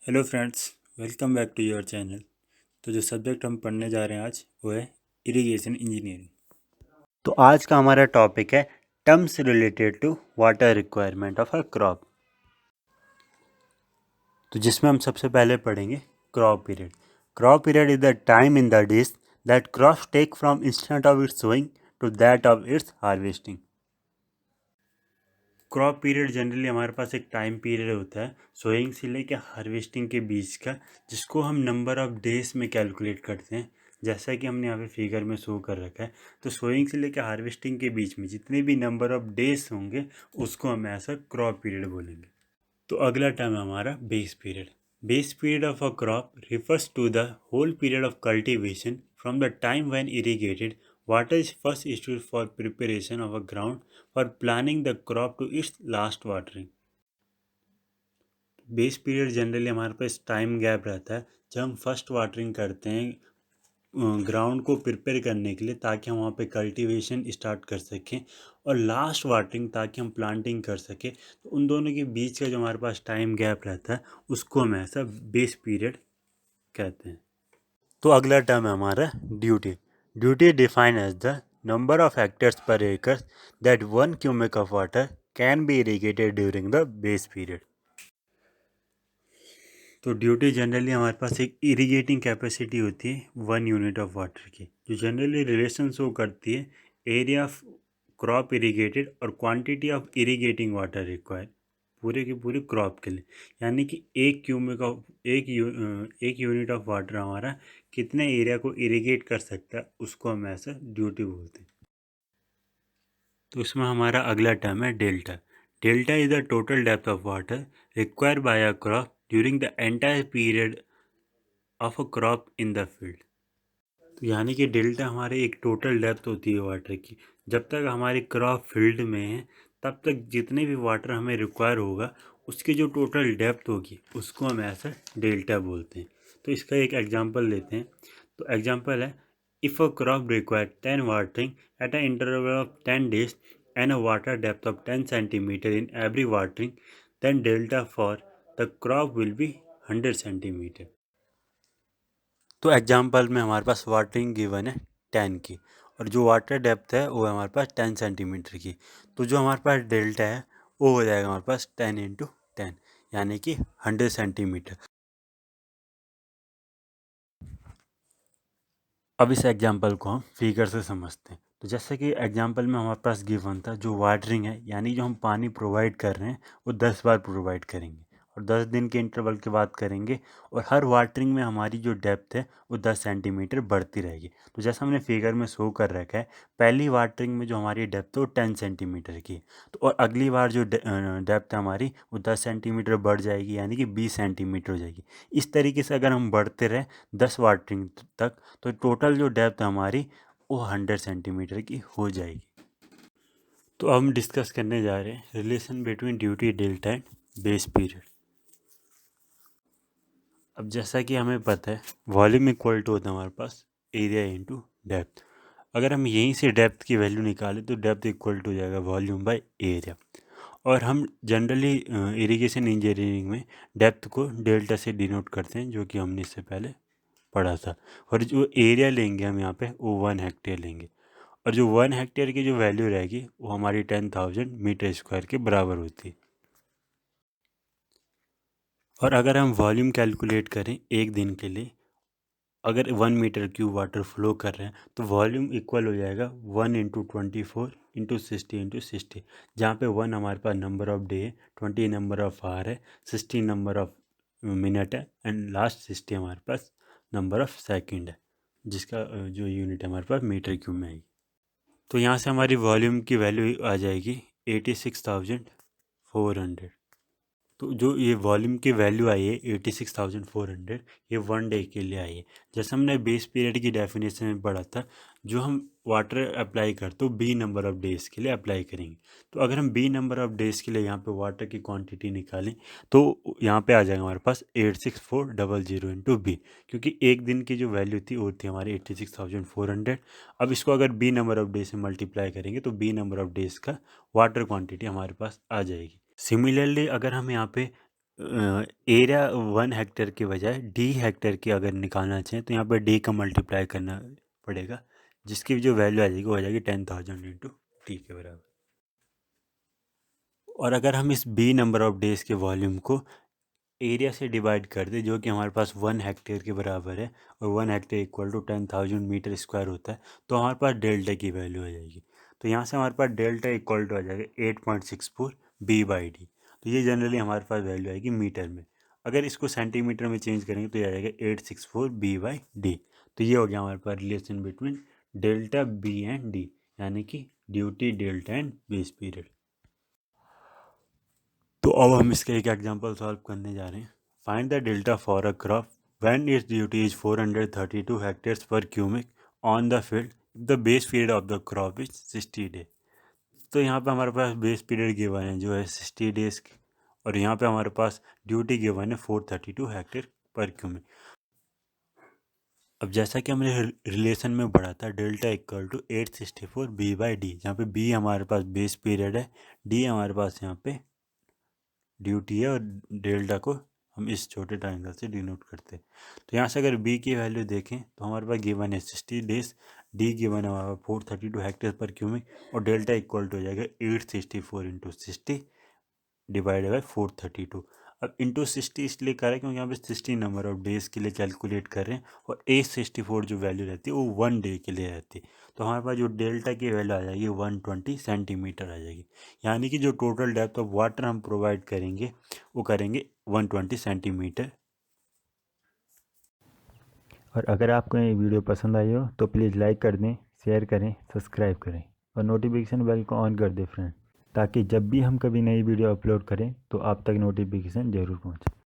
Hello friends, welcome back to your channel. तो जो subject हम पढ़ने जा रहे हैं आज वो है इरिगेशन इंजीनियरिंग। तो आज का हमारा टॉपिक है terms related to water requirement of a crop. तो जिसमें हम सबसे पहले पढ़ेंगे crop period. Crop period is the time in the days that crops take from instant of its sowing to that of its harvesting. Crop period generally हमारे पास एक time period होता है सोइंग से लेके हार्वेस्टिंग के बीच का, जिसको हम नंबर ऑफ डेज में कैलकुलेट करते हैं। जैसा कि हमने यहाँ पे फिगर में शो कर रखा है, तो सोइंग से लेके हार्वेस्टिंग के बीच में जितने भी नंबर ऑफ डेज होंगे उसको हम ऐसा क्रॉप पीरियड बोलेंगे। तो अगला टर्म है हमारा base period. Base period of a crop refers to the whole period of cultivation from the time when irrigated water is first issued for preparation of a ground for planting the crop to its last watering. Base period generally हमारे पास time gap रहता है जब हम first watering करते हैं ground को prepare करने के लिए, ताकि हम वहाँ पे कल्टीवेशन स्टार्ट कर सकें, और लास्ट वाटरिंग ताकि हम प्लांटिंग कर सकें। तो उन दोनों के बीच का जो हमारे पास टाइम गैप रहता है उसको हम ऐसा बेस पीरियड कहते हैं। तो अगला टर्म है हमारा duty. Duty define as the number of hectares per acre that 1 cubic of water can be irrigated during the base period. तो ड्यूटी जनरली हमारे पास एक इरिगेटिंग कैपेसिटी होती है 1 यूनिट ऑफ वाटर की, जो जनरली रिलेशन शो करती है एरिया ऑफ क्रॉप इरिगेटेड और quantity of irrigating water required पूरे के पूरे क्रॉप के लिए। यानी कि एक यूनिट ऑफ वाटर हमारा कितने एरिया को इरिगेट कर सकता है उसको हम ऐसा ड्यूटी बोलते हैं। तो इसमें हमारा अगला टर्म है delta. Delta is the total depth of water required by a crop during the entire period of a crop in the field. तो यानी कि डेल्टा हमारे एक टोटल डेप्थ होती है वाटर की। जब तक हमारी क्रॉप फील्ड में है तब तक जितने भी वाटर हमें रिक्वायर होगा उसकी जो टोटल डेप्थ होगी उसको हम ऐसा डेल्टा बोलते हैं। तो इसका एक एग्जांपल लेते हैं। तो एग्जांपल है, if a crop require 10 watering at a interval of 10 days and a water depth of 10 centimeter in every watering, then delta for the crop will be 100 centimeter। तो एग्जाम्पल में हमारे पास वाटरिंग गिवन है 10 की, और जो water depth है वो है हमारे पास 10 सेंटीमीटर की। तो जो हमारे पास डेल्टा है वो हो जाएगा हमारे पास 10 इंटू 10, यानी कि 100 सेंटीमीटर। अब इस एग्जाम्पल को हम फिगर से समझते हैं। तो जैसे कि एग्जाम्पल में हमारे पास गिवन था, जो वाटरिंग है यानी जो हम पानी प्रोवाइड कर रहे हैं वो 10 बार प्रोवाइड करेंगे और 10 दिन के इंटरवल के बाद करेंगे, और हर वाटरिंग में हमारी जो डेप्थ है वो 10 सेंटीमीटर बढ़ती रहेगी। तो जैसा हमने फिगर में शो कर रखा है, पहली वाटरिंग में जो हमारी डेप्थ है वो 10 सेंटीमीटर की, तो और अगली बार जो डेप्थ है हमारी वो 10 सेंटीमीटर बढ़ जाएगी, यानी कि 20 सेंटीमीटर हो जाएगी। इस तरीके से अगर हम बढ़ते रहें 10 वाटरिंग तक, तो टोटल जो डेप्थ हमारी वो 100 सेंटीमीटर की हो जाएगी। तो अब हम डिस्कस करने जा रहे हैं relation between duty delta and base period. अब जैसा कि हमें पता है वॉल्यूम इक्वल टू होता है हमारे पास एरिया इनटू डेप्थ। अगर हम यहीं से डेप्थ की वैल्यू निकालें तो डेप्थ इक्वल टू हो जाएगा वॉल्यूम बाय एरिया। और हम जनरली इरिगेशन इंजीनियरिंग में डेप्थ को डेल्टा से डिनोट करते हैं, जो कि हमने इससे पहले पढ़ा था। और जो एरिया लेंगे हम यहाँ पे वो 1 हेक्टेयर लेंगे, और जो 1 हेक्टेयर की जो वैल्यू रहेगी वो हमारी 10,000 मीटर स्क्वायर के बराबर होती है। और अगर हम वॉल्यूम कैलकुलेट करें एक दिन के लिए, अगर 1 मीटर क्यूब वाटर फ्लो कर रहे हैं तो वॉल्यूम इक्वल हो जाएगा 1 इंटू 24 इंटू 60 इंटू 60, जहाँ पे 1 हमारे पास नंबर ऑफ डे है, 20 नंबर ऑफ आवर है, 60 नंबर ऑफ मिनट है, एंड लास्ट 60 हमारे पास नंबर ऑफ सेकंड है, जिसका जो यूनिट है हमारे पास मीटर क्यूब में आएगी। तो यहाँ से हमारी वॉल्यूम की वैल्यू आ जाएगी 86,400। तो जो ये वॉल्यूम की वैल्यू आई है 86,400, ये 1 डे के लिए आई है। जैसे हमने बेस पीरियड की डेफिनेशन में पढ़ा था, जो हम वाटर अप्लाई करते हो बी नंबर ऑफ डेज़ के लिए अप्लाई करेंगे। तो अगर हम बी नंबर ऑफ डेज़ के लिए यहाँ पे वाटर की क्वांटिटी निकालें तो यहाँ पे आ जाएगा हमारे पास 86400 इंटू बी, क्योंकि एक दिन की जो वैल्यू थी वो थी हमारी 86,400। अब इसको अगर बी नंबर ऑफ डेज से मल्टीप्लाई करेंगे तो बी नंबर ऑफ डेज़ का वाटर क्वान्टिटी हमारे पास आ जाएगी। सिमिलरली अगर हम यहाँ पे एरिया 1 हेक्टेयर के बजाय डी हेक्टेयर की अगर निकालना चाहें तो यहाँ पर डी का मल्टीप्लाई करना पड़ेगा, जिसकी जो वैल्यू आ जाएगी वो आ जाएगी 10,000 इंटू डी के बराबर। और अगर हम इस बी नंबर ऑफ डेज के वॉल्यूम को एरिया से डिवाइड कर दे, जो कि हमारे पास 1 हेक्टेयर के बराबर है, और 1 hectare equal to 10,000 metre square होता है, तो हमारे पास डेल्टा की वैल्यू आ जाएगी। तो यहाँ से हमारे पास डेल्टा इक्वल टू आ जाएगा 8.64 बी बाई डी। तो ये जनरली हमारे पास वैल्यू आएगी मीटर में। अगर इसको सेंटीमीटर में चेंज करेंगे तो ये आ जाएगा 864 बी बाई डी। तो ये हो गया हमारे पास relation between delta B and D, यानी कि duty, delta and base period. तो अब हम इसका एक एग्जांपल सॉल्व करने जा रहे हैं। Find the delta for a crop when its duty is 432 hectares per cubic on the field if the base period of the crop is 60 day. तो यहाँ पे हमारे पास बेस पीरियड गिवन है जो है 60 डेज की, और यहाँ पे हमारे पास ड्यूटी गिवन है 432 हेक्टेयर पर क्यूबिक। अब जैसा कि हमने रिलेशन में पढ़ा था, delta equal to 864 b by d, जहाँ पे बी हमारे पास बेस पीरियड है, डी हमारे पास यहाँ पे ड्यूटी है, और डेल्टा को हम इस छोटे ट्राइंगल से डिनोट करते हैं। तो यहाँ से अगर बी की वैल्यू देखें तो हमारे पास गिवन है 60 डेज, डी गिवन है हमारे पास 432 हेक्टेयर पर क्यूबिक, और डेल्टा इक्वल टू हो जाएगा 864 इंटू 60 डिवाइडेड बाई 432। अब इंटू 60 इसलिए कर रहे हैं क्योंकि यहाँ पे 60 नंबर ऑफ डेज के लिए कैलकुलेट कर रहे हैं, और 864 जो वैल्यू रहती है वो 1 डे के लिए रहती है। तो हमारे पास जो डेल्टा की वैल्यू आ जाएगी 120 सेंटीमीटर आ जाएगी, यानी कि जो टोटल डेप्थ ऑफ वाटर हम प्रोवाइड करेंगे वो करेंगे 120 सेंटीमीटर। और अगर आपको ये वीडियो पसंद आई हो तो प्लीज़ लाइक कर दें, शेयर करें, सब्सक्राइब करें और नोटिफिकेशन बेल को ऑन कर दें फ्रेंड, ताकि जब भी हम कभी नई वीडियो अपलोड करें तो आप तक नोटिफिकेशन ज़रूर पहुंचे।